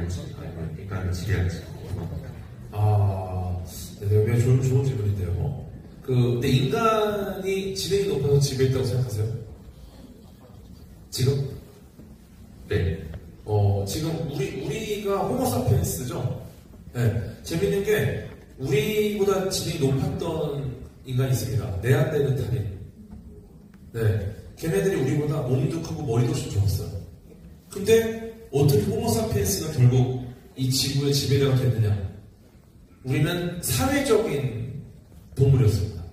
할지, 아니면 인간을 지배할지 궁금합니다. 네, 좋은 질문인데요. 근데 인간이 지능이 높아서 지배했다고 생각하세요? 지금? 네. 지금 우리가 호모사피엔스죠? 네. 재밌는 게, 우리보다 지능이 높았던 인간이 있습니다. 네안데르탈인. 네. 걔네들이 우리보다 몸도 크고 머리도 좀 좋았어요. 근데 어떻게 호모사피엔스가 결국 이 지구의 지배자가 됐느냐? 우리는 사회적인 동물이었습니다.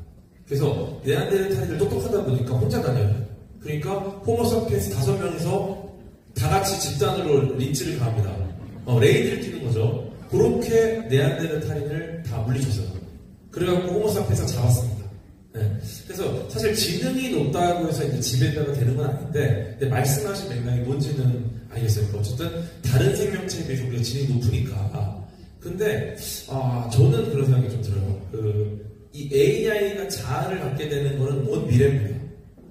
그래서 네안데르탈인들 똑똑하다 보니까 혼자 다녀요. 그러니까 호모사피엔스 5명이서 다 같이 집단으로 린치를 가합니다. 레이드를 뛰는 거죠. 그렇게 네안데르탈인을 다 물리쳤어요. 그래갖고 호모사피엔스가 잡았습니다. 네. 그래서 사실 지능이 높다고 해서 이제 지배자가 되는 건 아닌데, 근데 말씀하신 맥락이 뭔지는 알겠어요. 어쨌든 다른 생명체에 비해서 우리가 지능이 높으니까. 근데 저는 그런 생각이 좀 들어요. 이 AI가 자아를 갖게 되는 거는 먼 미래입니다.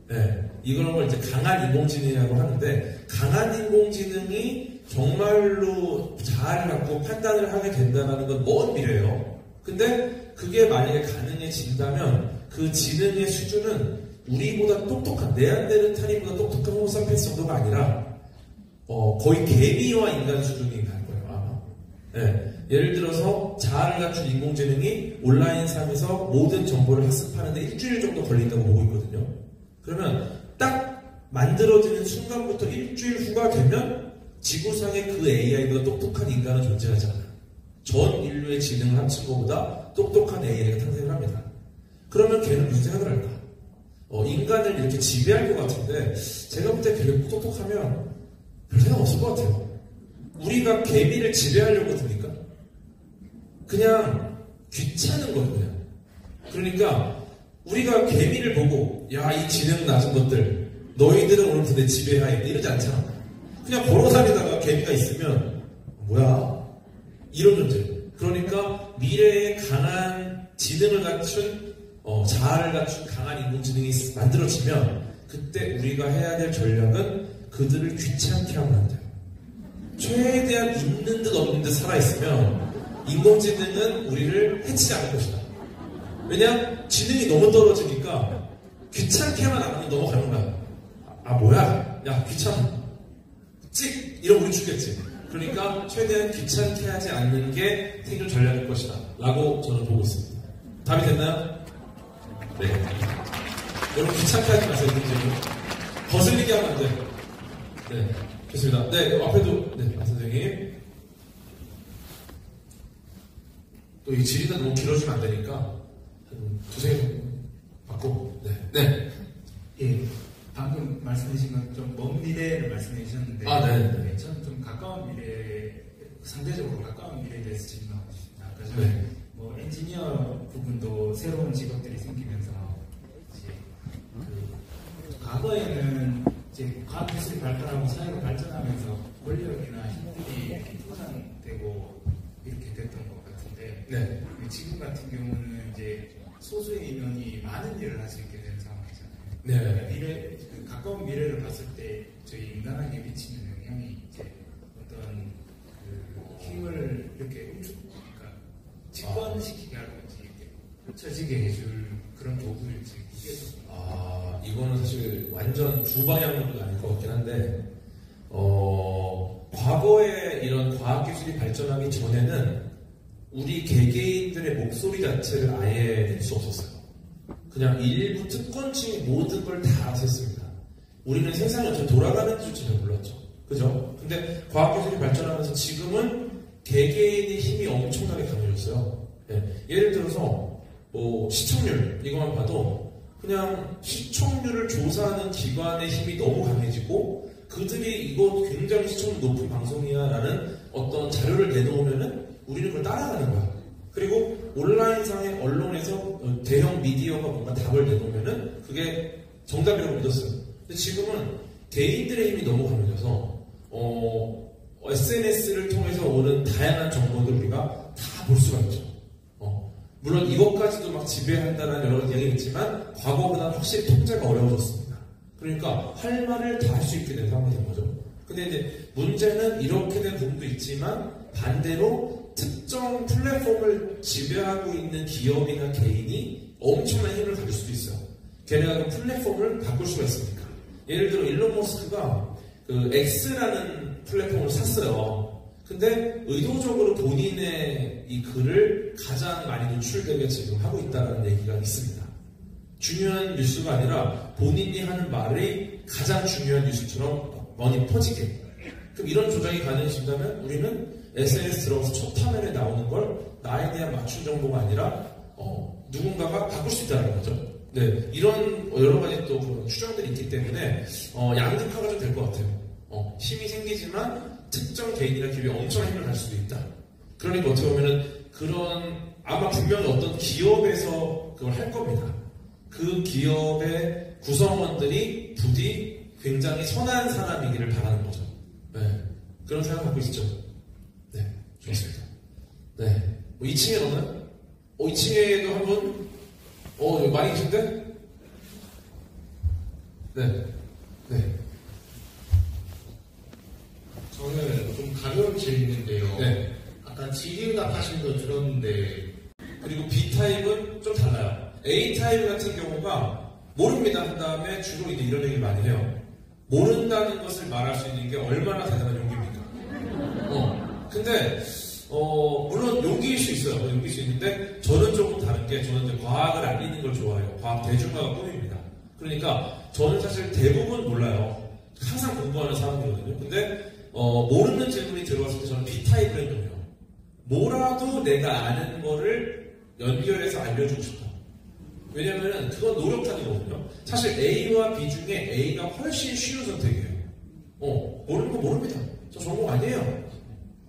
네. 이런 걸 이제 강한 인공지능이라고 하는데, 강한 인공지능이 정말로 자아를 갖고 판단을 하게 된다는 건 먼 미래예요. 근데 그게 만약에 가능해진다면 그 지능의 수준은 우리보다 똑똑한, 네안데르탈인보다 똑똑한 호모사피엔스 정도가 아니라 거의 개미와 인간 수준이 갈 거예요, 아마. 네. 예를 들어서 자아를 갖춘 인공지능이 온라인상에서 모든 정보를 학습하는데 일주일 정도 걸린다고 보고 있거든요. 그러면 딱 만들어지는 순간부터 일주일 후가 되면 지구상의 그 AI보다 똑똑한 인간은 존재하지 않아요. 전 인류의 지능을 합친 것보다 똑똑한 AI가 탄생을 합니다. 그러면 걔는 무슨 생각을 할까? 인간을 이렇게 지배할 것 같은데, 제가 볼 때 걔를 똑똑하면 별 생각 없을 것 같아요. 우리가 개미를 지배하려고 듭니까? 그냥 귀찮은 거예요, 그냥. 그러니까 우리가 개미를 보고, 야, 이 지능 낮은 것들, 너희들은 오늘부터 내 지배하에, 이러지 않잖아. 그냥 걸어다니다가 개미가 있으면, 뭐야? 이런 존재. 그러니까 미래에 강한 지능을 갖춘, 자아를 갖춘 강한 인공지능이 만들어지면, 그때 우리가 해야 될 전략은 그들을 귀찮게 하면 안 돼요. 최대한 있는 듯 없는 듯 살아있으면, 인공지능은 우리를 해치지 않을 것이다. 왜냐? 지능이 너무 떨어지니까 귀찮게만 안 하면 넘어가는 거야. 뭐야? 야, 귀찮아. 찍! 이러면 우리 죽겠지. 그러니까 최대한 귀찮게 하지 않는 게 생존 전략일 것이다. 라고 저는 보고 있습니다. 답이 됐나요? 네. 여러분 귀찮게 하지 마세요, 인공지능. 거슬리게 하면 안 돼요. 네. 좋습니다. 네, 앞에도, 네, 박 선생님. 또 이 질의가 너무 길어지면 안 되니까 한 두세 개 받고. 네. 예, 방금 말씀하신 건 좀 먼 미래를 말씀해 주셨는데, 네. 저는 좀 가까운 미래, 상대적으로 가까운 미래에 대해서 질문하고 싶습니다. 아까 전에 뭐 엔지니어 부분도 새로운 직업들이 생기면서 이제 과거에는 이제 과학기술이 발달하고 사회가 발전하면서 권력이나 힘들이 이렇게 보상되고 이렇게 됐던 것 같은데, 네. 지금 같은 경우는 이제 소수의 인원이 많은 일을 할 수 있게 된 상황이잖아요. 네. 가까운 미래를 봤을 때 저희 인간에게 미치는 영향이 이제 어떤 그 힘을 이렇게 그러니까 직관시키게 하든지 펼쳐지게 해줄 그런 도구일지 이게 이거는 사실 완전 두 방향으로 나뉠 것 같긴 한데, 과거에 이런 과학기술이 발전하기 전에는 우리 개개인들의 목소리 자체를 아예 낼 수 없었어요. 그냥 일부 특권층이 모든 걸 다 알아서 했습니다. 우리는 세상이 어떻게 돌아가는지 전혀 몰랐죠. 그죠? 근데 과학기술이 발전하면서 지금은 개개인의 힘이 엄청나게 강해졌어요. 네. 예를 들어서 뭐 시청률 이것만 봐도 그냥 시청률을 조사하는 기관의 힘이 너무 강해지고, 그들이 이거 굉장히 시청률 높은 방송이야 라는 어떤 자료를 내놓으면은 우리는 그걸 따라가는 거야. 그리고 온라인상의 언론에서 대형 미디어가 뭔가 답을 내놓으면은 그게 정답이라고 믿었어요. 근데 지금은 개인들의 힘이 너무 강해져서 SNS를 통해서 오는 다양한 정보들 우리가 다 볼 수가 있죠. 물론 이것까지도 막 지배한다는 여러 가지 얘기가 있지만 과거보다 확실히 통제가 어려워졌습니다. 그러니까 할 말을 다 할 수 있게 된 상황이 된 거죠. 근데 근데 이제 문제는 이렇게 된 부분도 있지만 반대로 특정 플랫폼을 지배하고 있는 기업이나 개인이 엄청난 힘을 가질 수도 있어요. 걔네가 그 플랫폼을 바꿀 수가 있으니까. 예를 들어 일론 머스크가 그 X라는 플랫폼을 샀어요. 근데 의도적으로 본인의 이 글을 가장 많이 노출되게 지금 하고 있다는 얘기가 있습니다. 중요한 뉴스가 아니라 본인이 하는 말이 가장 중요한 뉴스처럼 많이 퍼지게. 그럼 이런 조작이 가능해진다면 우리는 SNS 들어가서 첫 화면에 나오는 걸 나에 대한 맞춤 정보가 아니라 누군가가 바꿀 수 있다는 거죠. 네, 이런 여러 가지 또 그런 추정들이 있기 때문에 양극화가 좀 될 것 같아요. 힘이 생기지만 특정 개인이나 기업이 엄청난 힘을 가질 수도 있다. 그러니까 어떻게 보면은 그런 아마 분명히 어떤 기업에서 그걸 할 겁니다. 그 기업의 구성원들이 부디 굉장히 선한 사람이기를 바라는 거죠. 네, 그런 생각 갖고 있죠. 네, 좋습니다. 네, 2층에 넣나요? 2층에도 한 분? 여기 많이 계신데? 네, 네. 저는 좀 가벼운 질문인데요. 네. 아까 지리응답 하신 거 들었는데 그리고 B타입은 좀 달라요. A타입 같은 경우가 모릅니다 한 다음에 주로 이제 이런 얘기를 많이 해요. 모른다는 것을 말할 수 있는 게 얼마나 대단한 용기입니까? 근데 물론 용기일 수 있어요. 용기일 수 있는데 저는 조금 다른 게 저는 이제 과학을 알리는 걸 좋아해요. 과학 대중화가 꿈입니다. 그러니까 저는 사실 대부분 몰라요. 항상 공부하는 사람이거든요. 근데 모르는 질문이 들어왔을 때 저는 B타입을 해요. 뭐라도 내가 아는 거를 연결해서 알려주고 싶어. 왜냐면은 그건 노력하는 거거든요. 사실 A와 B 중에 A가 훨씬 쉬운 선택이에요. 모르는 거 모릅니다. 저 전공 아니에요.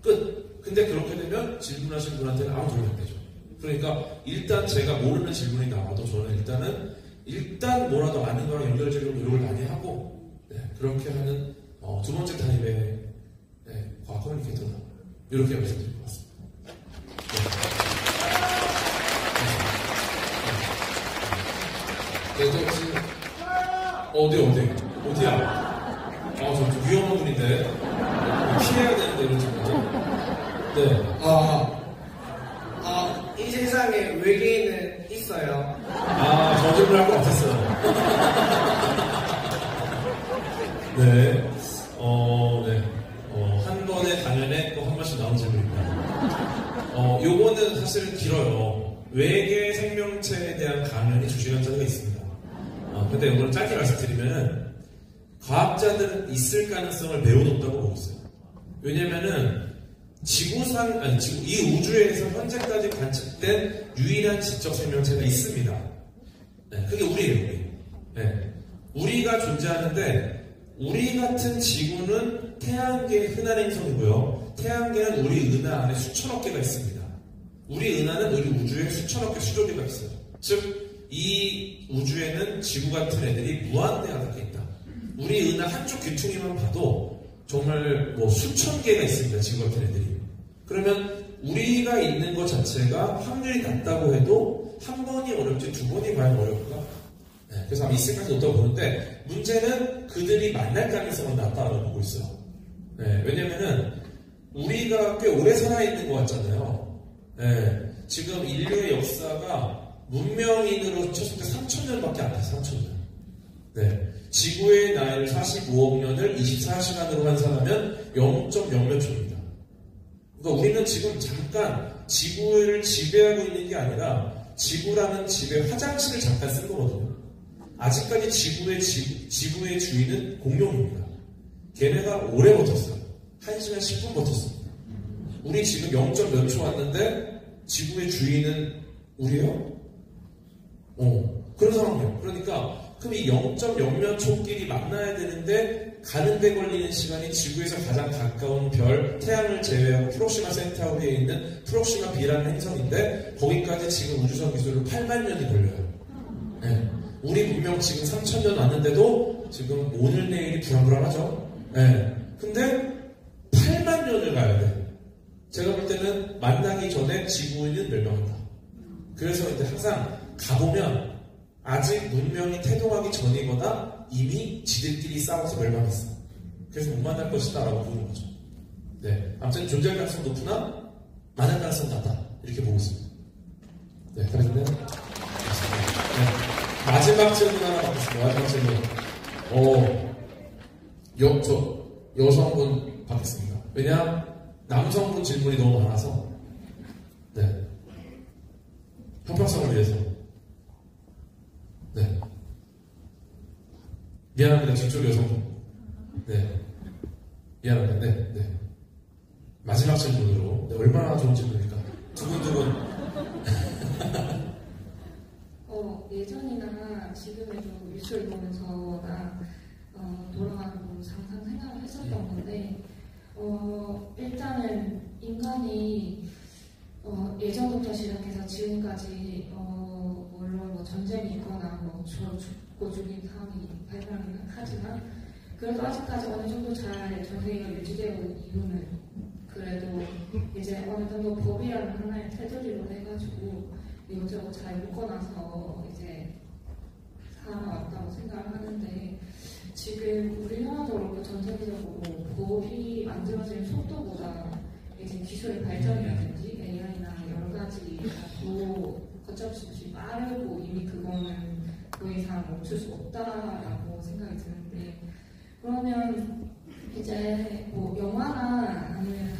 끝. 근데 그렇게 되면 질문하신 분한테는 아무 도움이 안 되죠. 그러니까 일단 제가 모르는 질문이 나와도 저는 일단 뭐라도 아는 거랑 연결해주려고 노력을 많이 하고 그렇게 하는 두 번째 타입의 과학 커뮤니케이터다. 이렇게 말씀드릴 것 같습니다. 네, 저 지금 어디야? 저 위험한 분인데 피해야 되는데 이런 친구죠. 네. 이 세상에 외계인은 있어요. 저 질문을 할 것 같았어요. 네. 한 번에 당연에 꼭 한 번씩 나온 질문입니다. 요거는 사실은 길어요. 외계 생명체에 대한 강연이 2시간짜리가 있습니다. 근데 이거는 짧게 말씀드리면은 과학자들은 있을 가능성을 매우 높다고 보고 있어요. 왜냐면은 이 우주에서 현재까지 관측된 유일한 지적 생명체가 있습니다. 네, 그게 우리예요, 우리. 네. 우리가 존재하는데, 우리 같은 지구는 태양계의 흔한 행성이고요. 태양계는 우리 은하 안에 수천억 개가 있습니다. 우리 은하는 우리 우주에 수천억 개 수조개가 있어요. 즉, 이 우주에는 지구 같은 애들이 무한대가 닿게 있다. 우리 은하 한쪽 귀퉁이만 봐도 정말 수천 개가 있습니다. 지구 같은 애들이. 그러면 우리가 있는 것 자체가 확률이 낮다고 해도 한 번이 어렵지 두 번이 과연 어려울까? 네, 그래서 아마 있을 가능성이 높다고 보는데 문제는 그들이 만날 가능성은 낮다고 보고 있어요. 네, 왜냐면은 우리가 꽤 오래 살아있는 것 같잖아요. 네, 지금 인류의 역사가 문명인으로 쳤을 때 3,000년밖에 안 돼요. 3,000년. 네. 지구의 나이를 45억 년을 24시간으로 환산하면 0.0몇 초입니다. 그러니까 우리는 지금 잠깐 지구를 지배하고 있는 게 아니라 지구라는 집의 화장실을 잠깐 쓴 거거든요. 아직까지 지구의 주인은 공룡입니다. 걔네가 오래 버텼어요. 1시간 10분 버텼습니다. 우리 지금 0.몇 초 왔는데 지구의 주인은 우리예요? 그런 상황이에요. 그러니까 그럼 이 0.0몇 초끼리 만나야 되는데 가는데 걸리는 시간이 지구에서 가장 가까운 별 태양을 제외하고 프록시마 센타우리에 있는 프록시마 B라는 행성인데 거기까지 지금 우주선 기술로 8만 년이 걸려요. 네. 우리 문명 지금 3,000년 왔는데도 지금 오늘 내일이 불안불안하죠. 네. 근데 8만 년을 가야 돼. 제가 볼 때는 만나기 전에 지구인은 멸망한다. 그래서 이제 항상 가보면 아직 문명이 태동하기 전이거나 이미 지들끼리 싸워서 멸망했어. 그래서 못 만날 것이다라고 보는 거죠. 네, 아무튼 존재할 가능성 높으나 만날 가능성 낮다 이렇게 보고 있습니다. 네, 그러면 네. 마지막 질문 하나 받겠습니다. 마지막 질문. 여성분 받겠습니다. 왜냐 남성분 질문이 너무 많아서. 네. 형평성을 위해서. 네. 미안합니다. 뒤쪽 여성분. 네. 미안합니다. 네. 네. 마지막 질문으로. 네, 얼마나 좋은 질문일까? 두근두근. 예전이나 지금에도 뉴스를 보면서 돌아가는 항상 생각을 했었던 건데, 일단은 인간이 예전부터 시작해서 지금까지 물론 뭐 전쟁이 있거나 뭐 죽고 죽인 사람이 발생하긴 하지만 그래도 아직까지 어느 정도 잘 전 세계가 유지되어 있는 이유는 그래도 이제 어느 정도 법이라는 하나의 테두리로 해가지고 이것저것 잘 묶어놔서 이제 살아왔다고 생각을 하는데 지금 우리나라도 그렇고 전 세계적으로 법이 만들어지는 속도보다 이제 기술의 발전이라든지 AI나 여러 가지 걷잡수없이 빠르고 이미 그거는 더 이상 멈출 수 없다라고 생각이 드는데 그러면 이제 뭐 영화나 아니면